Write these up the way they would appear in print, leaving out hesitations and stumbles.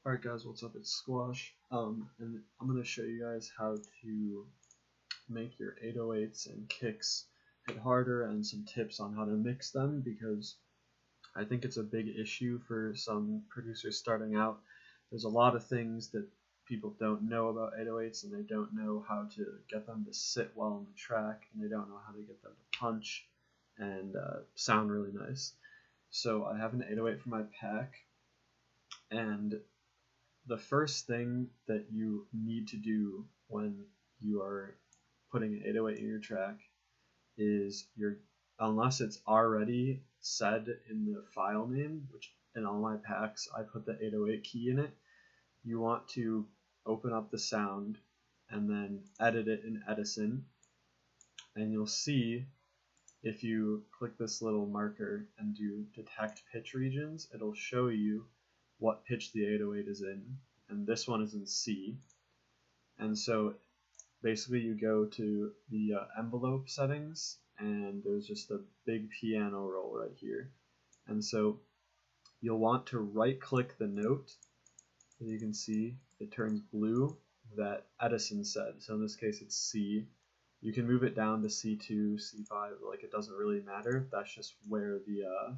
Alright guys, what's up? It's Squash, and I'm going to show you guys how to make your 808s and kicks hit harder and some tips on how to mix them, because I think it's a big issue for some producers starting out. There's a lot of things that people don't know about 808s, and they don't know how to get them to sit well on the track, and they don't know how to get them to punch and sound really nice. So I have an 808 for my pack, and the first thing that you need to do when you are putting an 808 in your track is unless it's already said in the file name, which in all my packs I put the 808 key in it, you want to open up the sound and then edit it in Edison, and you'll see if you click this little marker and do detect pitch regions, it'll show you what pitch the 808 is in, and this one is in C. And so basically you go to the envelope settings, and there's just a big piano roll right here, and so you'll want to right click the note. As you can see, it turns blue, that Edison said, so in this case it's C. You can move it down to C2, C5, like it doesn't really matter. That's just where the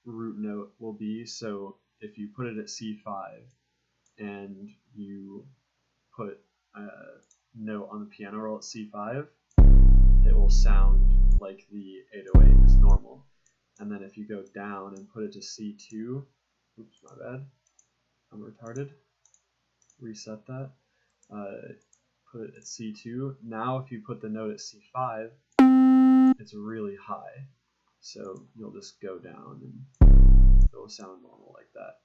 root note will be. So if you put it at C5 and you put a note on the piano roll at C5, it will sound like the 808 is normal. And then if you go down and put it to C2, oops, my bad, I'm retarded, reset that, put it at C2. Now if you put the note at C5, it's really high, so you'll just go down and it'll sound normal like that.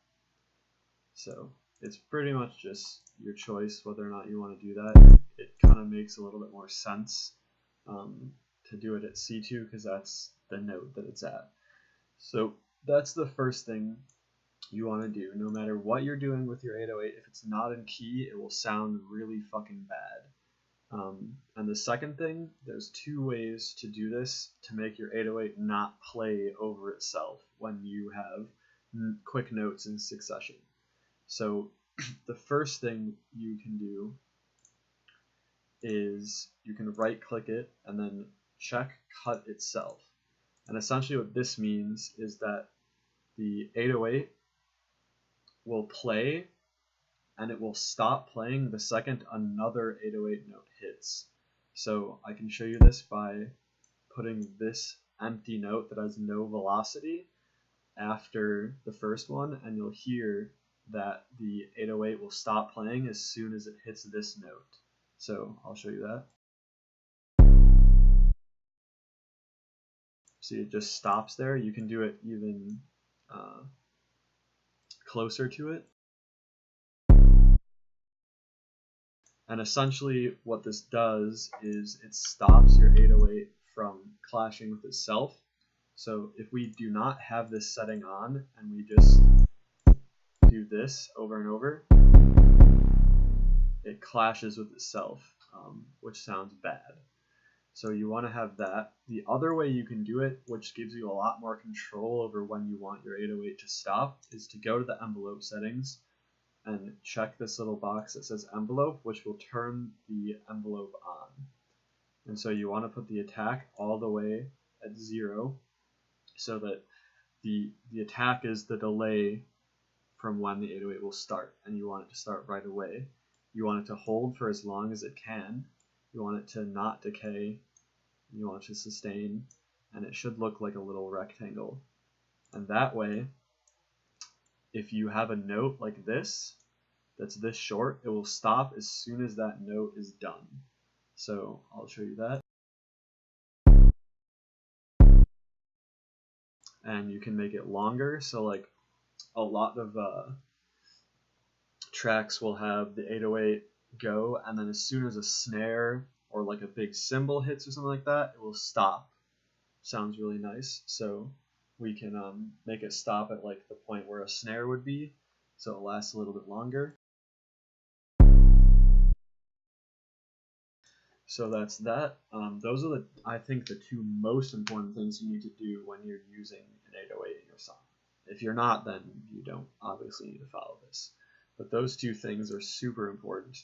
So it's pretty much just your choice whether or not you want to do that. It kind of makes a little bit more sense to do it at C2 because that's the note that it's at. So that's the first thing you want to do. No matter what you're doing with your 808, if it's not in key, it will sound really fucking bad. And the second thing, there's two ways to do this to make your 808 not play over itself when you have quick notes in succession. So the first thing you can do is you can right click it and then check cut itself. And essentially what this means is that the 808 will play and it will stop playing the second another 808 note hits. So I can show you this by putting this empty note that has no velocity after the first one, and you'll hear that the 808 will stop playing as soon as it hits this note. So I'll show you that. See, it just stops there. You can do it even closer to it. And essentially what this does is it stops your 808 from clashing with itself. So if we do not have this setting on and we just do this over and over, it clashes with itself, which sounds bad. So you want to have that. The other way you can do it, which gives you a lot more control over when you want your 808 to stop, is to go to the envelope settings and check this little box that says envelope, which will turn the envelope on. And so you want to put the attack all the way at 0, so that the attack is the delay from when the 808 will start, and you want it to start right away. You want it to hold for as long as it can. You want it to not decay. You want it to sustain, and it should look like a little rectangle. And that way, if you have a note like this, that's this short, it will stop as soon as that note is done. So I'll show you that. And you can make it longer, so like a lot of tracks will have the 808 go, and then as soon as a snare or like a big cymbal hits or something like that, it will stop. Sounds really nice. So we can make it stop at like the point where a snare would be, so it lasts a little bit longer. So that's that. Those are I think the two most important things you need to do when you're using an 808 in your song. If you're not, then you don't obviously need to follow this. But those two things are super important.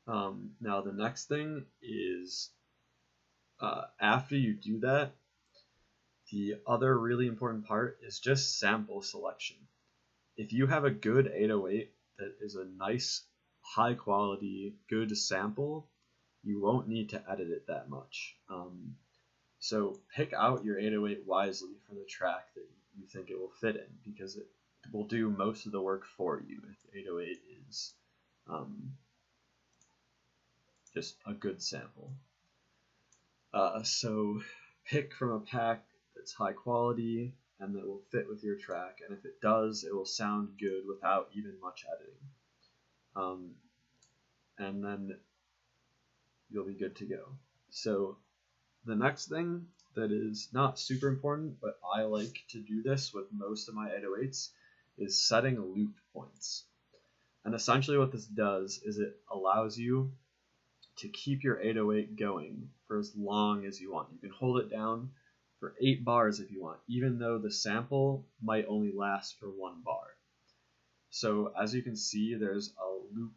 Now the next thing is after you do that, the other really important part is just sample selection. If you have a good 808 that is a nice, high quality, good sample, you won't need to edit it that much. So pick out your 808 wisely for the track that you think it will fit in, because it will do most of the work for you if 808 is just a good sample. So pick from a pack that's high quality and that will fit with your track, and if it does, it will sound good without even much editing. And then you'll be good to go. So the next thing that is not super important, but I like to do this with most of my 808s, is setting loop points. And essentially what this does is it allows you to keep your 808 going for as long as you want. You can hold it down for 8 bars if you want, even though the sample might only last for 1 bar. So as you can see, there's a loop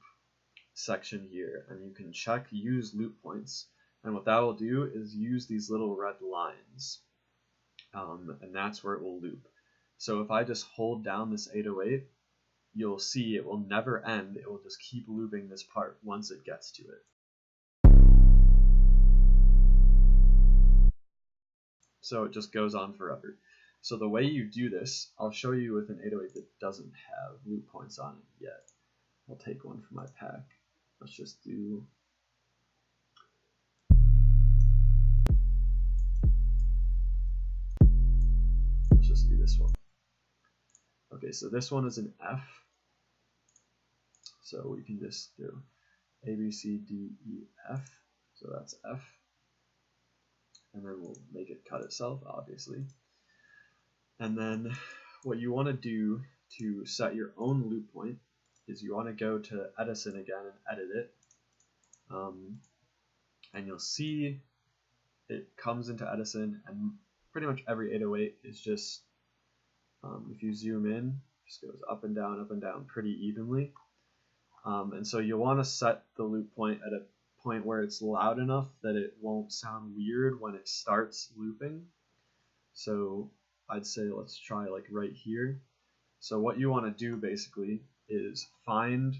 section here, and you can check use loop points, and what that will do is use these little red lines, and that's where it will loop. So if I just hold down this 808, you'll see it will never end. It will just keep looping this part once it gets to it. So it just goes on forever. So the way you do this, I'll show you with an 808 that doesn't have loop points on it yet. I'll take one from my pack. Let's just do this one. Okay, so this one is an F. So we can just do A, B, C, D, E, F. So that's F. And then we'll make it cut itself, obviously. And then what you want to do to set your own loop point is you want to go to Edison again and edit it. And you'll see it comes into Edison, and pretty much every 808 is just, if you zoom in, just goes up and down pretty evenly. And so you'll want to set the loop point at a point where it's loud enough that it won't sound weird when it starts looping. So I'd say let's try like right here. So what you want to do basically is find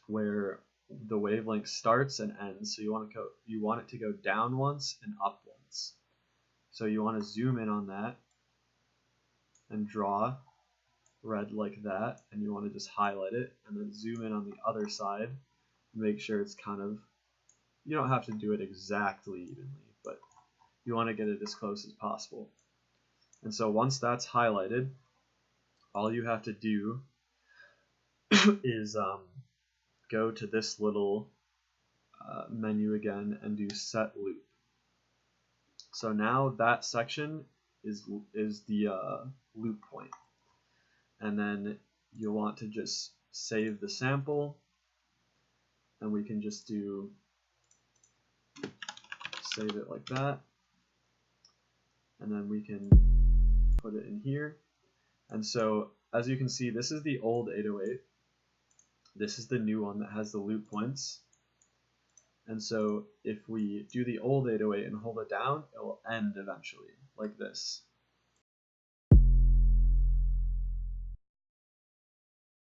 where the wavelength starts and ends. So you want it to go down once and up once. So you want to zoom in on that and draw red like that, and you want to just highlight it and then zoom in on the other side and make sure it's kind of, you don't have to do it exactly evenly, but you want to get it as close as possible. And so once that's highlighted, all you have to do is go to this little menu again and do set loop. So now that section is the loop point. And then you'll want to just save the sample, and we can just do save it like that, and then we can put it in here. And so as you can see, this is the old 808, this is the new one that has the loop points. And so if we do the old 808 and hold it down, it will end eventually like this.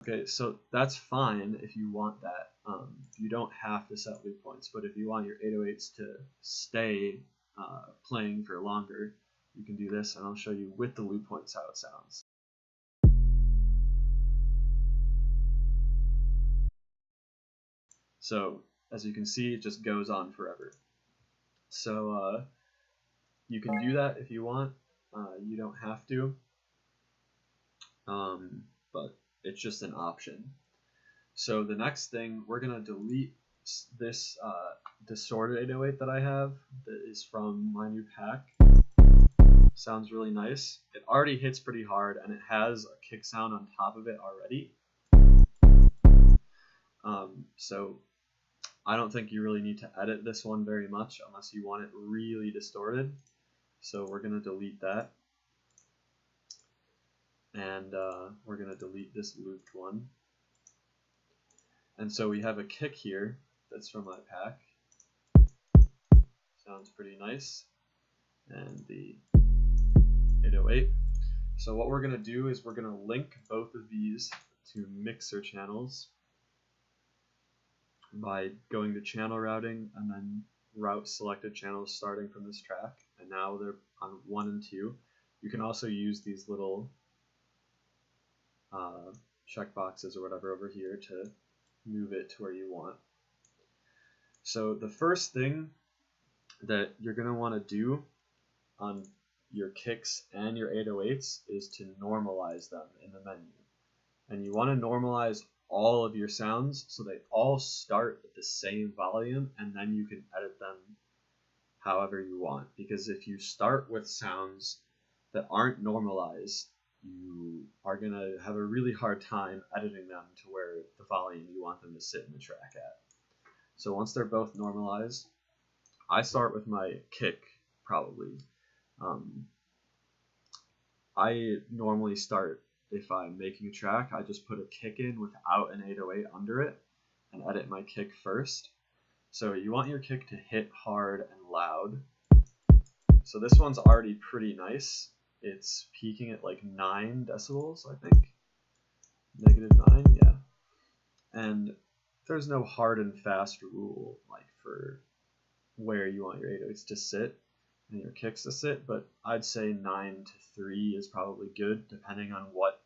Okay, so that's fine if you want that. You don't have to set loop points, but if you want your 808s to stay playing for longer, you can do this, and I'll show you with the loop points how it sounds. So as you can see, it just goes on forever. So you can do that if you want. You don't have to, but it's just an option. So the next thing, we're going to delete this distorted 808 that I have that is from my new pack. Sounds really nice. It already hits pretty hard, and it has a kick sound on top of it already. So I don't think you really need to edit this one very much unless you want it really distorted. So we're going to delete that. and we're going to delete this looped one. And so we have a kick here that's from my pack. Sounds pretty nice. And the 808. So what we're going to do is we're going to link both of these to mixer channels by going to channel routing and then route selected channels starting from this track. And now they're on 1 and 2. You can also use these little checkboxes or whatever over here to move it to where you want. So the first thing that you're going to want to do on your kicks and your 808s is to normalize them in the menu. And you want to normalize all of your sounds so they all start at the same volume, and then you can edit them however you want. Because if you start with sounds that aren't normalized, you are going to have a really hard time editing them to where the volume you want them to sit in the track at. So once they're both normalized, I start with my kick probably. I normally start, if I'm making a track, I just put a kick in without an 808 under it and edit my kick first. So you want your kick to hit hard and loud. So this one's already pretty nice. It's peaking at like 9 decibels, I think. -9, yeah. And there's no hard and fast rule like for where you want your 808s to sit and your kicks to sit, but I'd say 9 to 3 is probably good depending on what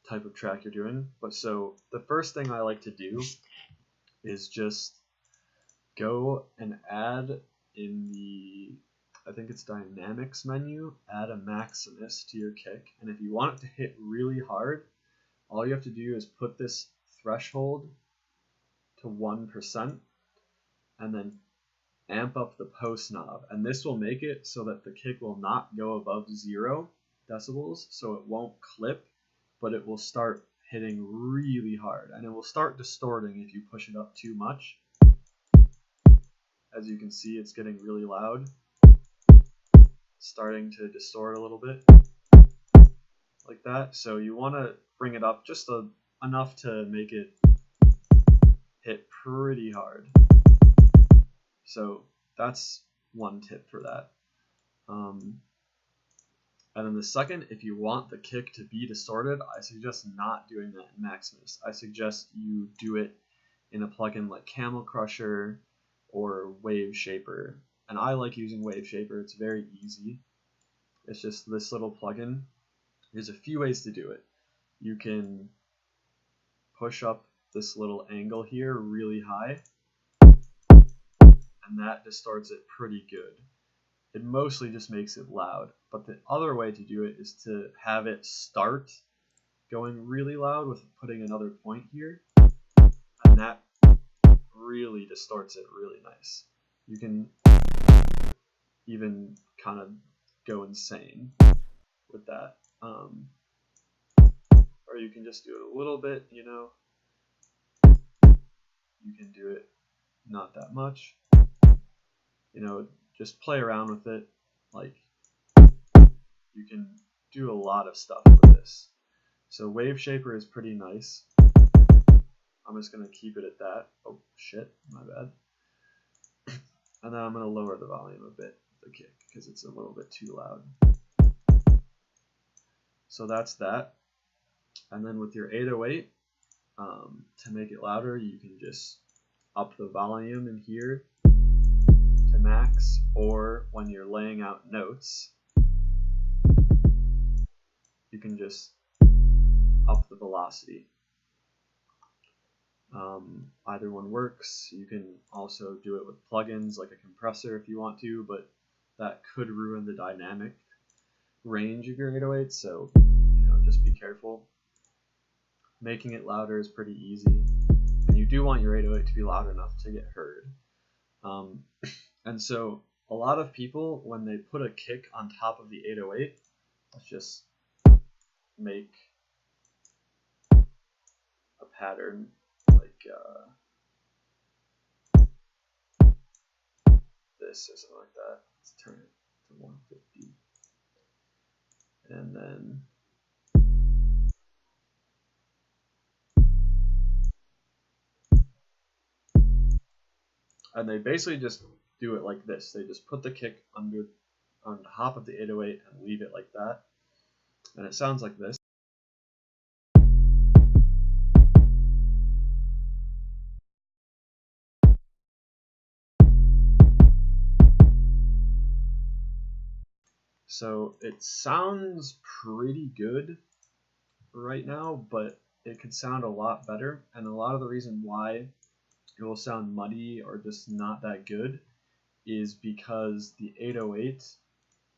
type of track you're doing. But so the first thing I like to do is just go and add in the, I think it's dynamics menu, add a maximus to your kick. And if you want it to hit really hard, all you have to do is put this threshold to 1% and then amp up the post knob. And this will make it so that the kick will not go above 0 decibels, so it won't clip, but it will start hitting really hard. And it will start distorting if you push it up too much. As you can see, it's getting really loud. Starting to distort a little bit like that. So you want to bring it up just enough to make it hit pretty hard. So that's one tip for that. And then the second, if you want the kick to be distorted, I suggest not doing that in Maximus. I suggest you do it in a plugin like Camel Crusher or Wave Shaper. And I like using Wave Shaper. It's very easy. It's just this little plugin. There's a few ways to do it. You can push up this little angle here really high, and that distorts it pretty good. It mostly just makes it loud. But the other way to do it is to have it start going really loud with putting another point here, and that really distorts it really nice. You can even kind of go insane with that. Or you can just do it a little bit, you know. You can do it not that much. You know, just play around with it. Like, you can do a lot of stuff with this. So Wave Shaper is pretty nice. I'm just going to keep it at that. Oh, shit, my bad. And then I'm going to lower the volume a bit of the kick because it's a little bit too loud. So that's that. And then with your 808, to make it louder, you can just up the volume in here to max, or when you're laying out notes, you can just up the velocity. Either one works. You can also do it with plugins like a compressor if you want to, but that could ruin the dynamic range of your 808, so you know, just be careful. Making it louder is pretty easy, and you do want your 808 to be loud enough to get heard. And so a lot of people, when they put a kick on top of the 808, let's just make a pattern like this or something like that. Let's turn it to 150. And then And they basically just do it like this. They just put the kick on top of the 808 and leave it like that. And it sounds like this. So it sounds pretty good right now, but it could sound a lot better. And a lot of the reason why it will sound muddy or just not that good is because the 808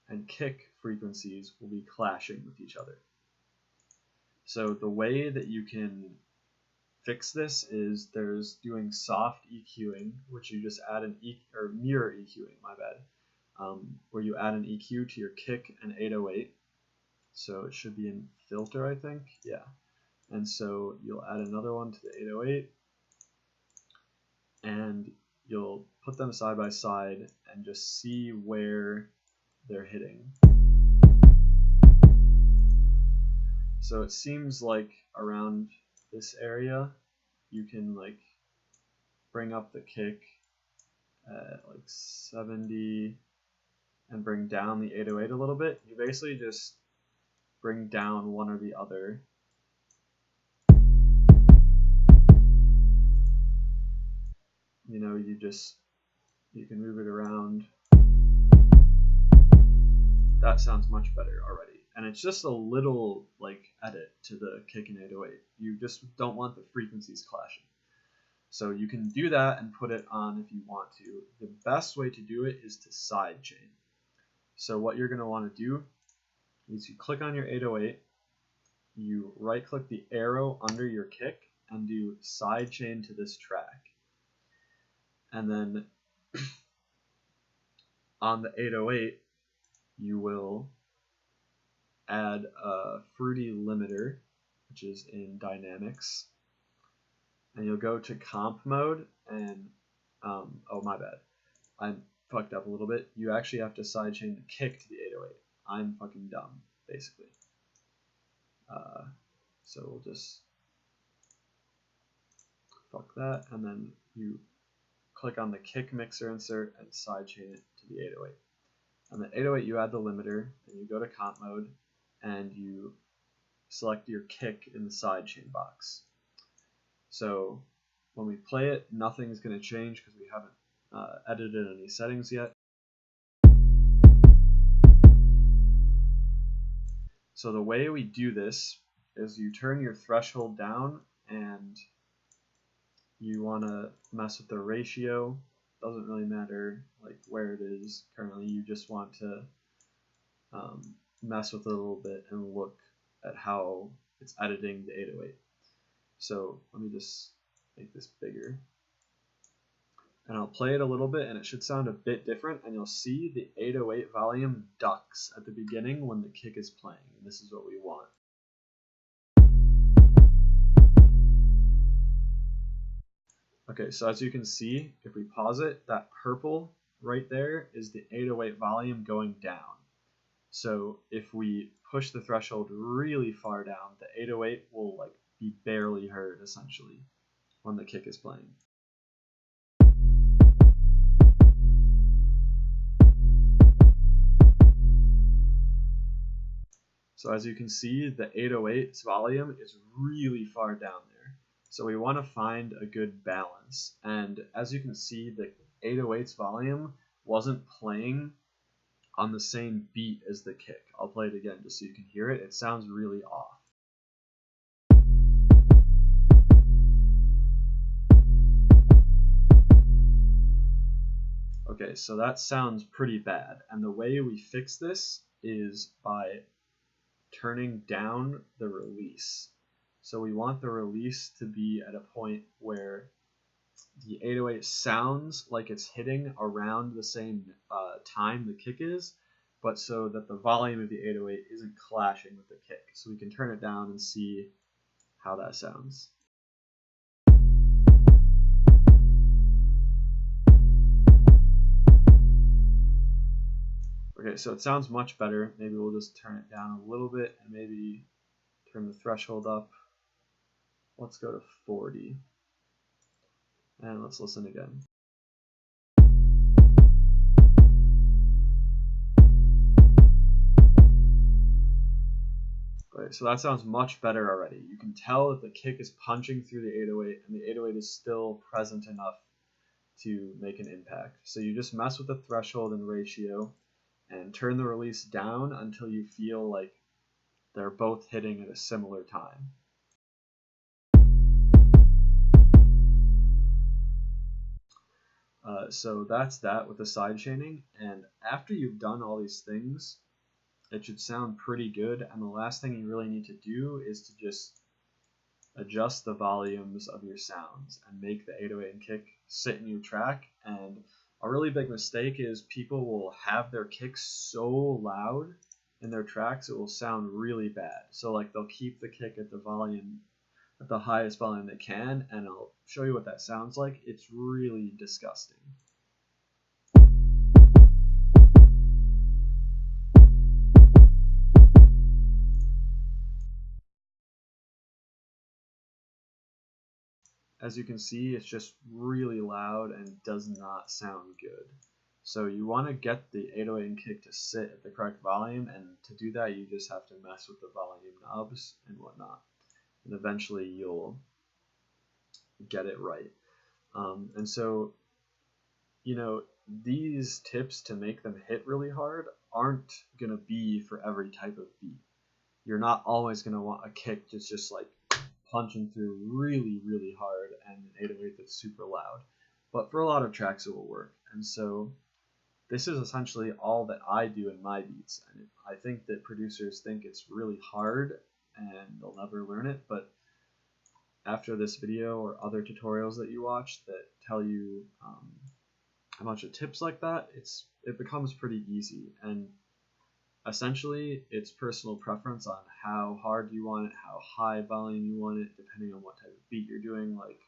and kick frequencies will be clashing with each other. So the way that you can fix this is there's doing soft EQing, which you just add an or mirror EQing, my bad, where you add an EQ to your kick and 808. So it should be in filter, I think. Yeah. And so you'll add another one to the 808, and you'll put them side by side and just see where they're hitting. So it seems like around this area you can like bring up the kick at like 70 and bring down the 808 a little bit. You basically just bring down one or the other. You know, you can move it around. That sounds much better already. And it's just a little like edit to the kick and 808. You just don't want the frequencies clashing. So you can do that and put it on if you want to. The best way to do it is to sidechain. So what you're going to want to do is you click on your 808, you right click the arrow under your kick and do sidechain to this track. And then on the 808 you will add a fruity limiter, which is in dynamics, and you'll go to comp mode and oh my bad, I fucked up a little bit. You actually have to sidechain the kick to the 808. I'm fucking dumb, basically. So we'll just fuck that, and then you click on the kick mixer insert and sidechain it to the 808. On the 808 you add the limiter, and you go to comp mode and you select your kick in the sidechain box. So when we play it, nothing's going to change because we haven't edited any settings yet. So the way we do this is you turn your threshold down and you want to mess with the ratio. Doesn't really matter like where it is currently. You just want to mess with it a little bit and look at how it's editing the 808. So let me just make this bigger. And I'll play it a little bit and it should sound a bit different, and you'll see the 808 volume ducks at the beginning when the kick is playing, and this is what we want. Okay, so as you can see, if we pause it, that purple right there is the 808 volume going down. So if we push the threshold really far down, the 808 will like be barely heard essentially when the kick is playing. So as you can see, the 808's volume is really far down there. So we want to find a good balance. And as you can see, the 808's volume wasn't playing on the same beat as the kick. I'll play it again just so you can hear it. It sounds really off. Okay, so that sounds pretty bad. And the way we fix this is by turning down the release. So we want the release to be at a point where the 808 sounds like it's hitting around the same time the kick is, but so that the volume of the 808 isn't clashing with the kick. So we can turn it down and see how that sounds. Okay, so it sounds much better. Maybe we'll just turn it down a little bit and maybe turn the threshold up. Let's go to 40. And let's listen again. Right, so that sounds much better already. You can tell that the kick is punching through the 808 and the 808 is still present enough to make an impact. So you just mess with the threshold and ratio and turn the release down until you feel like they're both hitting at a similar time. So that's that with the side chaining, and after you've done all these things, it should sound pretty good, and the last thing you really need to do is to just adjust the volumes of your sounds and make the 808 and kick sit in your track. And a really big mistake is people will have their kicks so loud in their tracks it will sound really bad. So like they'll keep the kick at the volume, at the highest volume they can, and I'll show you what that sounds like. It's really disgusting. As you can see, it's just really loud and does not sound good. So you want to get the 808 and kick to sit at the correct volume, and to do that you just have to mess with the volume knobs and whatnot. And eventually you'll get it right. And so, you know, these tips to make them hit really hard aren't going to be for every type of beat. You're not always going to want a kick that's just like punching through really, really hard and an 808 that's super loud. But for a lot of tracks it will work. And so this is essentially all that I do in my beats. And I think that producers think it's really hard and they'll never learn it, but after this video or other tutorials that you watch that tell you a bunch of tips like that, it becomes pretty easy. And essentially it's personal preference on how hard you want it, how high volume you want it, depending on what type of beat you're doing, like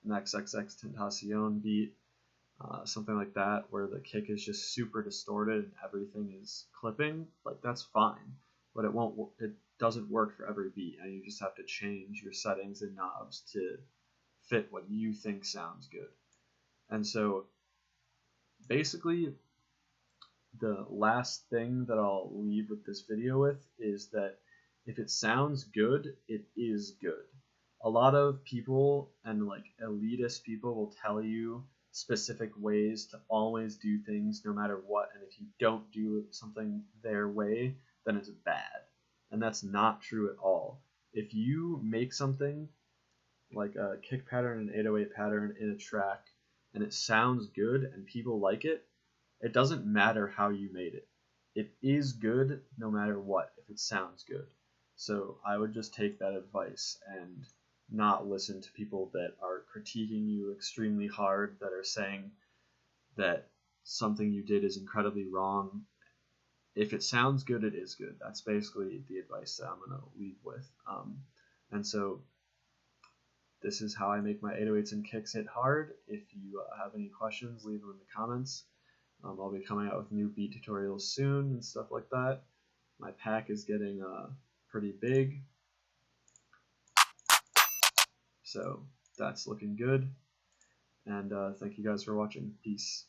an XXX Tentacion beat, something like that, where the kick is just super distorted and everything is clipping. Like that's fine, but it doesn't work for every beat, and you just have to change your settings and knobs to fit what you think sounds good. And so basically the last thing that I'll leave with this video with is that if it sounds good, it is good. A lot of people and like elitist people will tell you specific ways to always do things no matter what, and if you don't do something their way, then it's bad. And that's not true at all. If you make something like a kick pattern and 808 pattern in a track and it sounds good and people like it, it doesn't matter how you made it. It is good no matter what if it sounds good. So I would just take that advice and not listen to people that are critiquing you extremely hard, that are saying that something you did is incredibly wrong. If it sounds good, it is good. That's basically the advice that I'm going to leave with. And so this is how I make my 808s and kicks hit hard. If you have any questions, leave them in the comments. I'll be coming out with new beat tutorials soon and stuff like that. My pack is getting pretty big, so that's looking good. And thank you guys for watching. Peace.